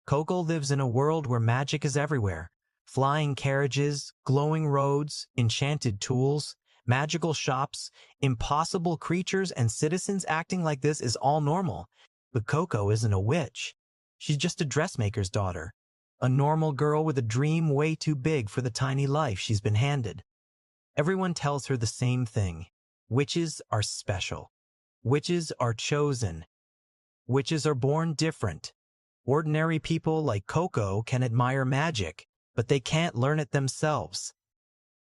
Coco lives in a world where magic is everywhere. Flying carriages, glowing roads, enchanted tools, magical shops, impossible creatures, and citizens acting like this is all normal. But Coco isn't a witch. She's just a dressmaker's daughter. A normal girl with a dream way too big for the tiny life she's been handed. Everyone tells her the same thing. Witches are special. Witches are chosen. Witches are born different. Ordinary people like Coco can admire magic, but they can't learn it themselves.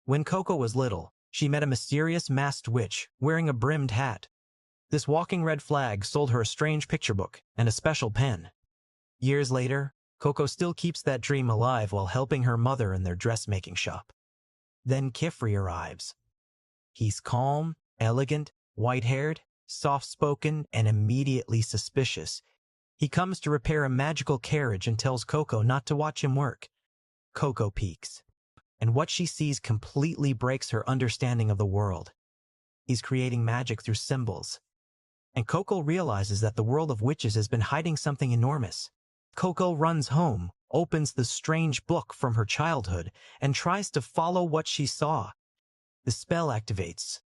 When Coco was little, she met a mysterious masked witch wearing a brimmed hat. This walking red flag sold her a strange picture book and a special pen. Years later, Coco still keeps that dream alive while helping her mother in their dressmaking shop. Then Kifri arrives. He's calm, elegant, white-haired, soft-spoken, and immediately suspicious. He comes to repair a magical carriage and tells Coco not to watch him work. Coco peeks, and what she sees completely breaks her understanding of the world. He's creating magic through symbols. And Coco realizes that the world of witches has been hiding something enormous. Coco runs home, opens the strange book from her childhood, and tries to follow what she saw. The spell activates.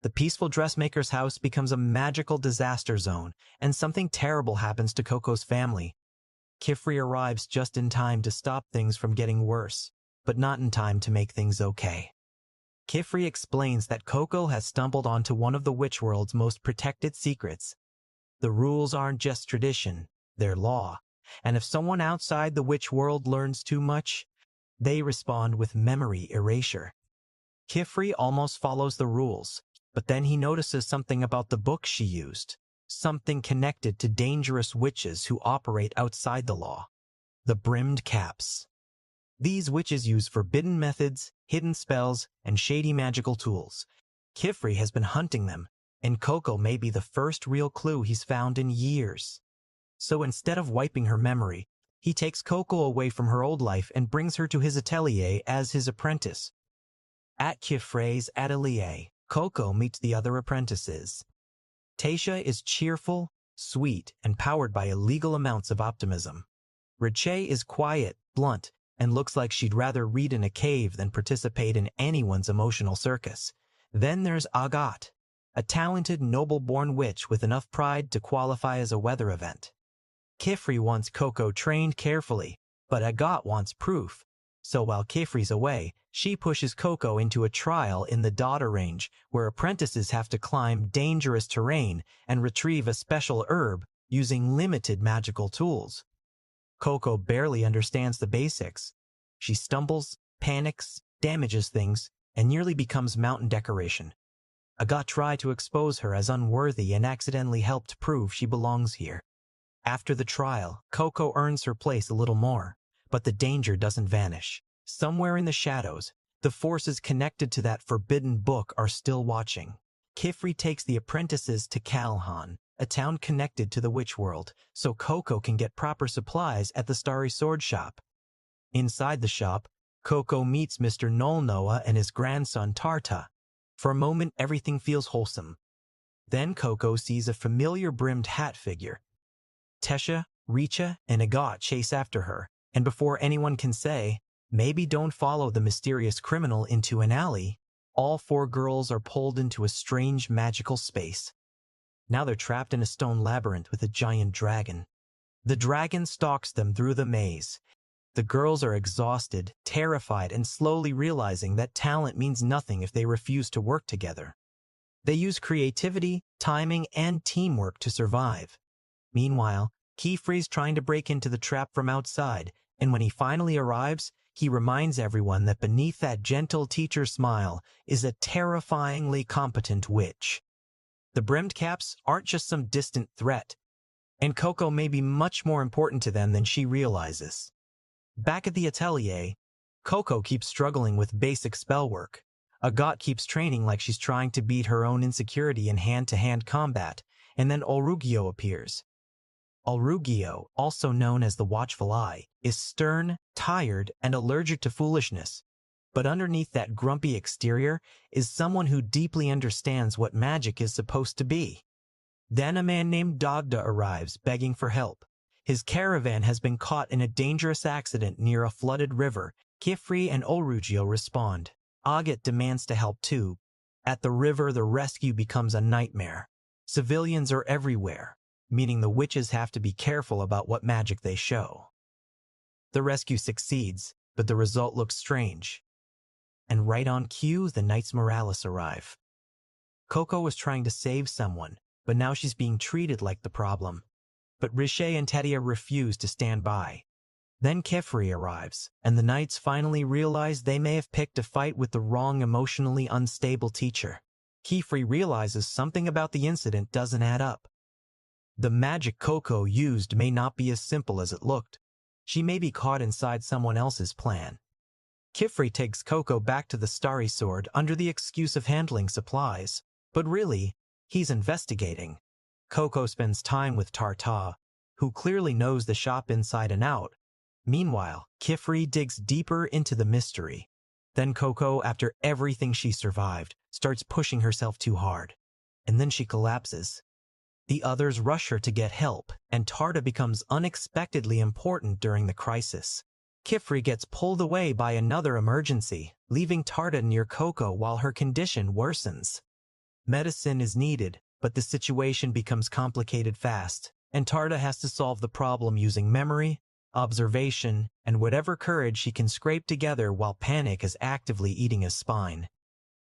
The peaceful dressmaker's house becomes a magical disaster zone, and something terrible happens to Coco's family. Kifri arrives just in time to stop things from getting worse, but not in time to make things okay. Kifri explains that Coco has stumbled onto one of the witch world's most protected secrets. The rules aren't just tradition, they're law. And if someone outside the witch world learns too much, they respond with memory erasure. Kifri almost follows the rules, but then he notices something about the book she used, something connected to dangerous witches who operate outside the law. The brimmed caps. These witches use forbidden methods, hidden spells, and shady magical tools. Kifri has been hunting them, and Coco may be the first real clue he's found in years. So instead of wiping her memory, he takes Coco away from her old life and brings her to his atelier as his apprentice. At Kifri's atelier, Coco meets the other apprentices. Tasha is cheerful, sweet, and powered by illegal amounts of optimism. Riche is quiet, blunt, and looks like she'd rather read in a cave than participate in anyone's emotional circus. Then there's Agathe, a talented, noble-born witch with enough pride to qualify as a weather event. Kifri wants Coco trained carefully, but Agathe wants proof. So while Kifri's away, she pushes Coco into a trial in the Daughter Range, where apprentices have to climb dangerous terrain and retrieve a special herb using limited magical tools. Coco barely understands the basics. She stumbles, panics, damages things, and nearly becomes mountain decoration. Agathe tried to expose her as unworthy and accidentally helped prove she belongs here. After the trial, Coco earns her place a little more, but the danger doesn't vanish. Somewhere in the shadows, the forces connected to that forbidden book are still watching. Kifri takes the apprentices to Calhan, a town connected to the witch world, so Coco can get proper supplies at the Starry Sword shop. Inside the shop, Coco meets Mr. Nolnoa and his grandson Tarta. For a moment, everything feels wholesome. Then Coco sees a familiar brimmed hat figure. Tesha, Richa, and Agathe chase after her, and before anyone can say, maybe don't follow the mysterious criminal into an alley, all four girls are pulled into a strange magical space. Now they're trapped in a stone labyrinth with a giant dragon. The dragon stalks them through the maze. The girls are exhausted, terrified, and slowly realizing that talent means nothing if they refuse to work together. They use creativity, timing, and teamwork to survive. Meanwhile, Kifri's trying to break into the trap from outside, and when he finally arrives, he reminds everyone that beneath that gentle teacher smile is a terrifyingly competent witch. The brimmed caps aren't just some distant threat, and Coco may be much more important to them than she realizes. Back at the atelier, Coco keeps struggling with basic spell work. Agathe keeps training like she's trying to beat her own insecurity in hand-to-hand combat, and then Olrugio appears. Olrugio, also known as the Watchful Eye, is stern, tired, and allergic to foolishness. But underneath that grumpy exterior is someone who deeply understands what magic is supposed to be. Then a man named Dagda arrives, begging for help. His caravan has been caught in a dangerous accident near a flooded river. Kifri and Orugio respond. Agat demands to help too. At the river, the rescue becomes a nightmare. Civilians are everywhere, meaning the witches have to be careful about what magic they show. The rescue succeeds, but the result looks strange. And right on cue, the Knights Morales arrive. Coco was trying to save someone, but now she's being treated like the problem. But Riche and Tetia refuse to stand by. Then Kefri arrives, and the Knights finally realize they may have picked a fight with the wrong emotionally unstable teacher. Kefri realizes something about the incident doesn't add up. The magic Coco used may not be as simple as it looked. She may be caught inside someone else's plan. Kefri takes Coco back to the Starry Sword under the excuse of handling supplies, but really, he's investigating. Coco spends time with Tarta, who clearly knows the shop inside and out. Meanwhile, Kefri digs deeper into the mystery. Then Coco, after everything she survived, starts pushing herself too hard. And then she collapses. The others rush her to get help, and Tarta becomes unexpectedly important during the crisis. Kefri gets pulled away by another emergency, leaving Tarta near Coco while her condition worsens. Medicine is needed, but the situation becomes complicated fast, and Tarta has to solve the problem using memory, observation, and whatever courage she can scrape together while panic is actively eating his spine.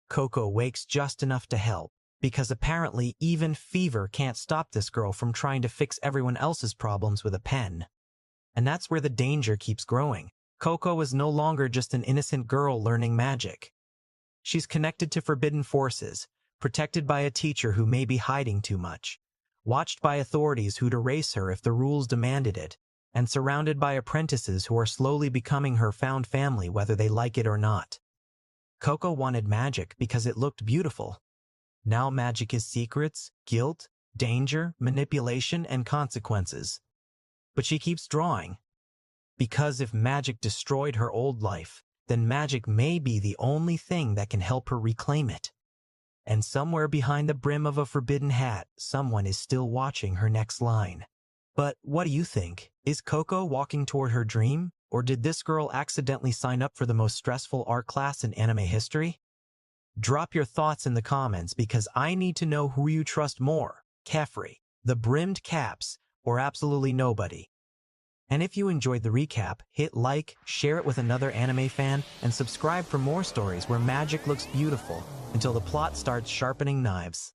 Coco wakes just enough to help, because apparently even fever can't stop this girl from trying to fix everyone else's problems with a pen. And that's where the danger keeps growing. Coco is no longer just an innocent girl learning magic. She's connected to forbidden forces, protected by a teacher who may be hiding too much, watched by authorities who'd erase her if the rules demanded it, and surrounded by apprentices who are slowly becoming her found family whether they like it or not. Coco wanted magic because it looked beautiful. Now magic is secrets, guilt, danger, manipulation, and consequences. But she keeps drawing. Because if magic destroyed her old life, then magic may be the only thing that can help her reclaim it. And somewhere behind the brim of a forbidden hat, someone is still watching her next line. But what do you think? Is Coco walking toward her dream? Or did this girl accidentally sign up for the most stressful art class in anime history? Drop your thoughts in the comments because I need to know who you trust more, Kefri, the brimmed caps, or absolutely nobody. And if you enjoyed the recap, hit like, share it with another anime fan, and subscribe for more stories where magic looks beautiful until the plot starts sharpening knives.